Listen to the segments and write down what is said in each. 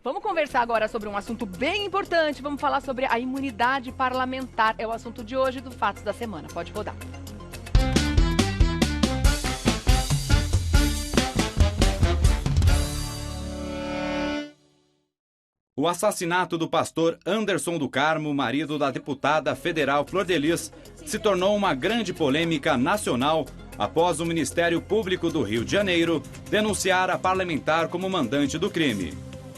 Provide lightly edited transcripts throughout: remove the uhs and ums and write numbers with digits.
Vamos conversar agora sobre um assunto bem importante. Vamos falar sobre a imunidade parlamentar. É o assunto de hoje do Fatos da Semana. Pode rodar. O assassinato do pastor Anderson do Carmo, marido da deputada federal Flor de Lis, se tornou uma grande polêmica nacional após o Ministério Público do Rio de Janeiro denunciar a parlamentar como mandante do crime.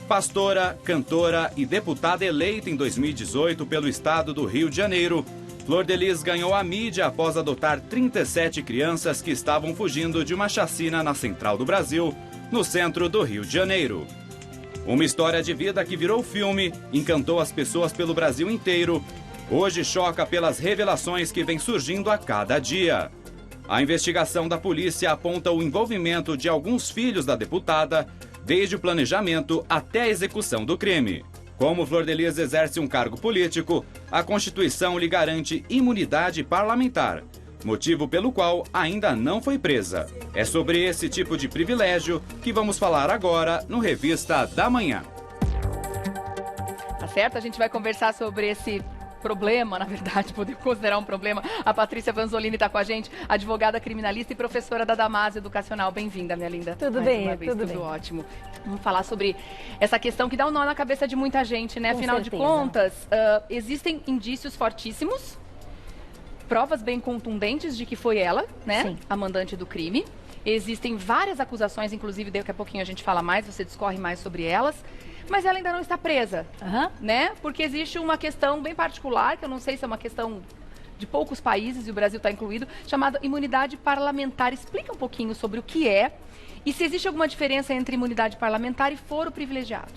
Pastora, cantora e deputada eleita em 2018 pelo estado do Rio de Janeiro, Flor de Lis ganhou a mídia após adotar 37 crianças que estavam fugindo de uma chacina na Central do Brasil, no centro do Rio de Janeiro. Uma história de vida que virou filme, encantou as pessoas pelo Brasil inteiro, hoje choca pelas revelações que vêm surgindo a cada dia. A investigação da polícia aponta o envolvimento de alguns filhos da deputada, desde o planejamento até a execução do crime. Como Flor de Lis exerce um cargo político, a Constituição lhe garante imunidade parlamentar, motivo pelo qual ainda não foi presa. É sobre esse tipo de privilégio que vamos falar agora no Revista da Manhã. Tá certo? A gente vai conversar sobre esse problema, na verdade, podemos considerar um problema. A Patrícia Vanzolini está com a gente, advogada criminalista e professora da Damásio Educacional. Bem-vinda, minha linda. Tudo bem, tudo bem. Ótimo. Vamos falar sobre essa questão que dá um nó na cabeça de muita gente, né? Com Afinal certeza. de contas, existem indícios fortíssimos, provas bem contundentes de que foi ela, né? Sim. A mandante do crime. Existem várias acusações, inclusive daqui a pouquinho a gente fala mais, você discorre mais sobre elas. Mas ela ainda não está presa, né? Porque existe uma questão bem particular, que eu não sei se é uma questão de poucos países, e o Brasil está incluído, chamada imunidade parlamentar. Explica um pouquinho sobre o que é e se existe alguma diferença entre imunidade parlamentar e foro privilegiado.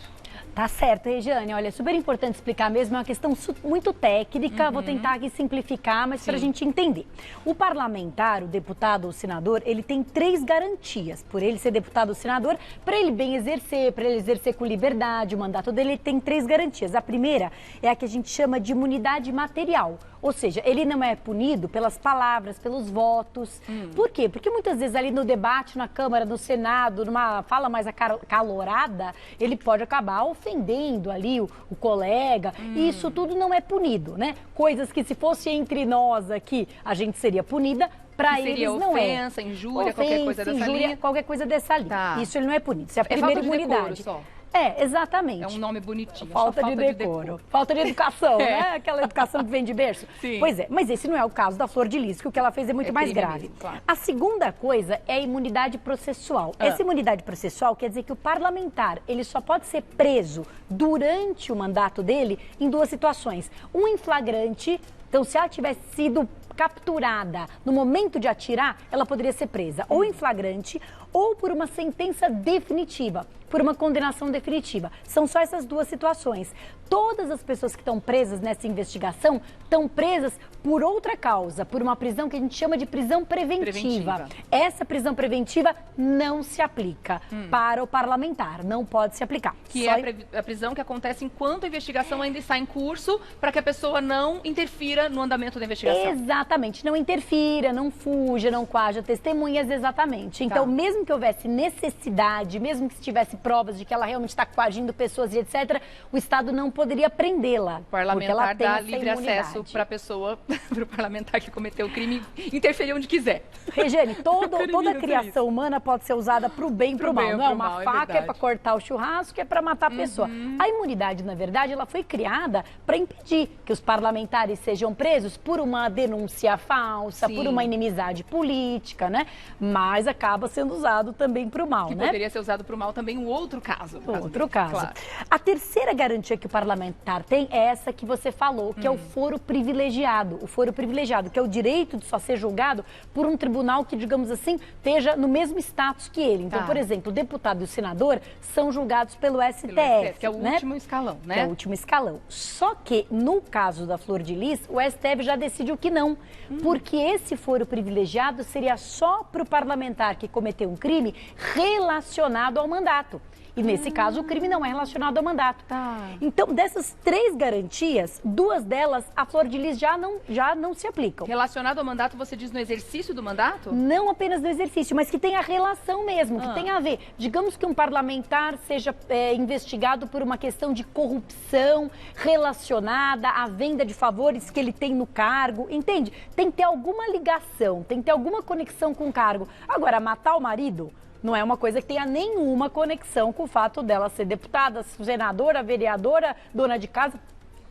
Tá certo, Regiane. Olha, é super importante explicar mesmo, é uma questão muito técnica, vou tentar aqui simplificar, mas para a gente entender. O parlamentar, o deputado ou senador, ele tem 3 garantias. Por ele ser deputado ou senador, para ele bem exercer, para ele exercer com liberdade, o mandato dele tem 3 garantias. A primeira é a que a gente chama de imunidade material. Ou seja, ele não é punido pelas palavras, pelos votos. Por quê? Porque muitas vezes ali no debate, na Câmara, no Senado, numa fala mais acalorada, ele pode acabar ofendendo ali o colega. E isso tudo não é punido, né? Coisas que se fosse entre nós aqui, a gente seria punida. Para eles não é. Ofensa, injúria, qualquer coisa dessa linha. Qualquer coisa dessa linha. Tá. Isso ele não é punido. Isso é a primeira imunidade. Só. É, exatamente. É um nome bonitinho. Falta de decoro. Falta de educação, né? Aquela educação que vem de berço. Sim. Pois é, mas esse não é o caso da Flor de Lis, que o que ela fez é muito mais grave. Mesmo, claro. A segunda coisa é a imunidade processual. Essa imunidade processual quer dizer que o parlamentar, ele só pode ser preso durante o mandato dele em 2 situações. Um em flagrante, então se ela tivesse sido capturada no momento de atirar, ela poderia ser presa ou em flagrante ou por uma sentença definitiva, por uma condenação definitiva. São só essas 2 situações. Todas as pessoas que estão presas nessa investigação estão presas por outra causa, por uma prisão que a gente chama de prisão preventiva. Essa prisão preventiva não se aplica para o parlamentar, não pode se aplicar. Que é a prisão que acontece enquanto a investigação ainda está em curso, para que a pessoa não interfira no andamento da investigação. Exatamente, não interfira, não fuja, não coaja testemunhas, exatamente. Então, mesmo que houvesse necessidade, mesmo que se tivesse provas de que ela realmente está coagindo pessoas e etc., o Estado não poderia prendê-la. O parlamentar dá livre acesso para a pessoa, para o parlamentar que cometeu o crime, interferir onde quiser. Regiane, toda criação humana pode ser usada para o bem e para o mal. Não é uma faca, é para cortar o churrasco, é para matar a pessoa. A imunidade, na verdade, ela foi criada para impedir que os parlamentares sejam presos por uma denúncia falsa, por uma inimizade política, né? Mas acaba sendo usado também para o mal, que né? Poderia ser usado para o mal também um outro caso. Outro caso. Claro. A terceira garantia que o parlamentar tem é essa que você falou, que é o foro privilegiado. O foro privilegiado, que é o direito de só ser julgado por um tribunal que, digamos assim, esteja no mesmo status que ele. Então, por exemplo, o deputado e o senador são julgados pelo STF. Que é o último escalão, né? Que é o último escalão. Só que, no caso da Flor de Lis, o STF já decidiu que não. Porque esse foro privilegiado seria só para o parlamentar que cometeu um crime relacionado ao mandato. E nesse caso, o crime não é relacionado ao mandato. Tá. Então, dessas 3 garantias, 2 delas, a Flor de Lis já não se aplicam. Relacionado ao mandato, você diz no exercício do mandato? Não apenas no exercício, mas que tenha relação mesmo, que tenha a ver. Digamos que um parlamentar seja investigado por uma questão de corrupção relacionada à venda de favores que ele tem no cargo, entende? Tem que ter alguma ligação, tem que ter alguma conexão com o cargo. Agora, matar o marido não é uma coisa que tenha nenhuma conexão com o fato dela ser deputada, senadora, vereadora, dona de casa,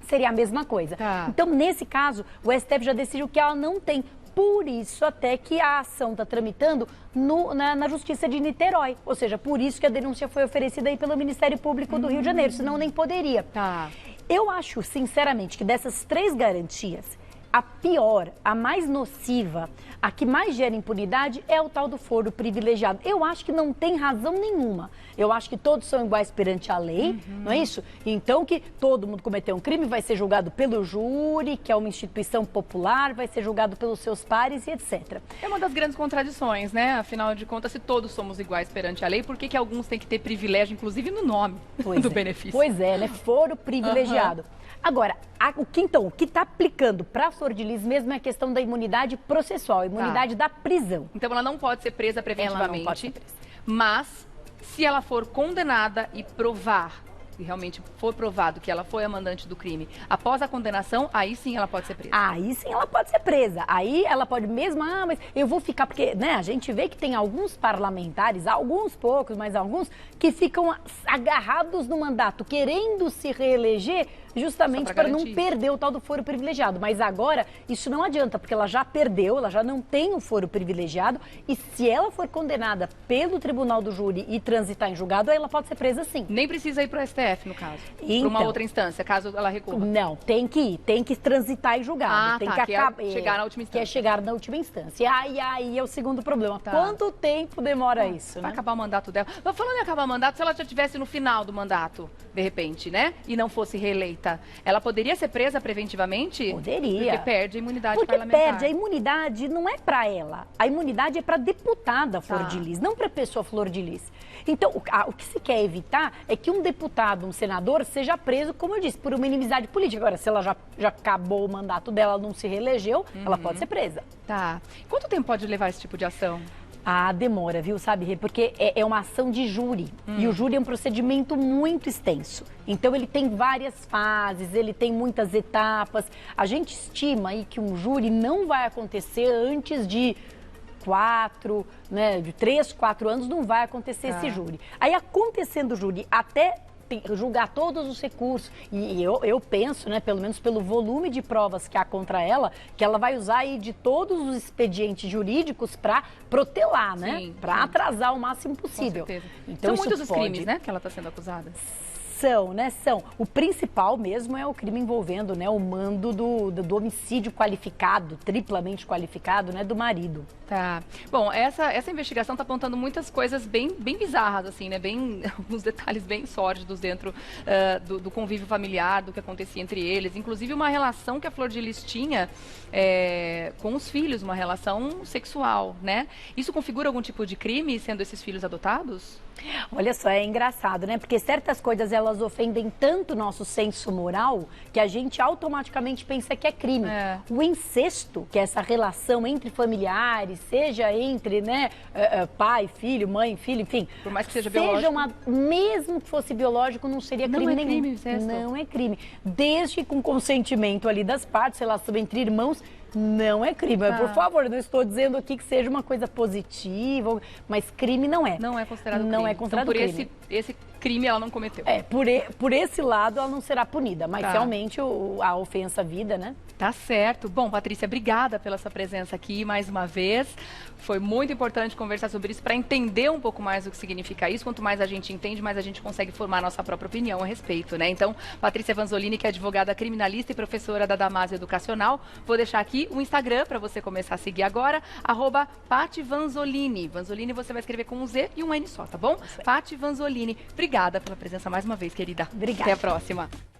seria a mesma coisa. Tá. Então, nesse caso, o STF já decidiu que ela não tem. Por isso, até que a ação está tramitando na Justiça de Niterói. Ou seja, por isso que a denúncia foi oferecida aí pelo Ministério Público do Rio de Janeiro, senão nem poderia. Tá. Eu acho, sinceramente, que dessas 3 garantias, a pior, a mais nociva, a que mais gera impunidade é o tal do foro privilegiado. Eu acho que não tem razão nenhuma. Eu acho que todos são iguais perante a lei, não é isso? Então que todo mundo cometeu um crime vai ser julgado pelo júri, que é uma instituição popular, vai ser julgado pelos seus pares e etc. É uma das grandes contradições, né? Afinal de contas, se todos somos iguais perante a lei, por que alguns têm que ter privilégio, inclusive no nome do benefício? Pois é, né? Foro privilegiado. Agora, o que está aplicando para a Flor de Lis mesmo é a questão da imunidade processual, a imunidade da prisão. Então ela não pode ser presa preventivamente, Ela não pode ser presa. Mas se ela for condenada e provar, se realmente for provado que ela foi a mandante do crime, após a condenação, aí sim ela pode ser presa. Aí sim ela pode ser presa. Aí ela pode mesmo, mas eu vou ficar, porque, né, a gente vê que tem alguns parlamentares, alguns poucos, mas alguns, que ficam agarrados no mandato, querendo se reeleger justamente para não perder o tal do foro privilegiado. Mas agora isso não adianta, porque ela já perdeu, ela já não tem o foro privilegiado e se ela for condenada pelo tribunal do júri e transitar em julgado, aí ela pode ser presa sim. Nem precisa ir para o STF, no caso? Então, para uma outra instância, caso ela recorra? Não, tem que ir, tem que transitar em julgado. Tem que chegar na última instância. Que é chegar na última instância. E aí é o segundo problema. Tá. Quanto tempo demora isso, né? Vai acabar o mandato dela. Mas falando em acabar o mandato, se ela já estivesse no final do mandato, de repente, né? E não fosse reeleita, ela poderia ser presa preventivamente? Poderia. Porque perde a imunidade Porque parlamentar. perde. A imunidade não é para ela. A imunidade é para deputada Flor de Lis, não para pessoa Flor de Lis. Então, o que se quer evitar é que um deputado, um senador, seja preso, como eu disse, por uma inimizade política. Agora, se ela já acabou o mandato dela, não se reelegeu, ela pode ser presa. Tá. Quanto tempo pode levar esse tipo de ação? Ah, demora, viu, sabe, Rê? Porque é uma ação de júri. E o júri é um procedimento muito extenso. Então, ele tem várias fases, ele tem muitas etapas. A gente estima aí que um júri não vai acontecer antes de 3, 4 anos, não vai acontecer esse júri. Aí, acontecendo o júri até julgar todos os recursos. E eu penso, né, pelo menos pelo volume de provas que há contra ela, que ela vai usar aí de todos os expedientes jurídicos para protelar, né? Para atrasar o máximo possível. Com certeza. Então, são muitos os crimes, né, que ela está sendo acusada? São. O principal mesmo é o crime envolvendo, né, o mando do homicídio qualificado, triplamente qualificado, né, do marido. Tá. Bom, essa investigação está apontando muitas coisas bem bizarras, assim, né? Alguns detalhes bem sórdidos dentro do convívio familiar, do que acontecia entre eles. Inclusive uma relação que a Flor de Lis tinha com os filhos, uma relação sexual, né? Isso configura algum tipo de crime, sendo esses filhos adotados? Olha só, é engraçado, né? Porque certas coisas, elas ofendem tanto o nosso senso moral que a gente automaticamente pensa que é crime. O incesto, que é essa relação entre familiares, seja entre, né, pai, filho, mãe, filho, enfim. Por mais que seja biológico. Mesmo que fosse biológico, não seria crime nenhum. Crime, incesto. Não é crime. Desde com consentimento ali das partes, relação entre irmãos, não é crime. Mas, por favor, não estou dizendo aqui que seja uma coisa positiva, mas crime não é. Não é considerado crime. Não é considerado então, crime. Esse crime ela não cometeu. Por esse lado ela não será punida, mas realmente a ofensa à vida, né? Tá certo. Bom, Patrícia, obrigada pela sua presença aqui mais uma vez. Foi muito importante conversar sobre isso para entender um pouco mais o que significa isso. Quanto mais a gente entende, mais a gente consegue formar a nossa própria opinião a respeito, né? Então, Patrícia Vanzolini, que é advogada criminalista e professora da Damásio Educacional, vou deixar aqui o Instagram para você começar a seguir agora, @PatiVanzolini. Vanzolini você vai escrever com um Z e um N só, tá bom? Pati Vanzolini. Obrigada pela presença mais uma vez, querida. Obrigada. Até a próxima.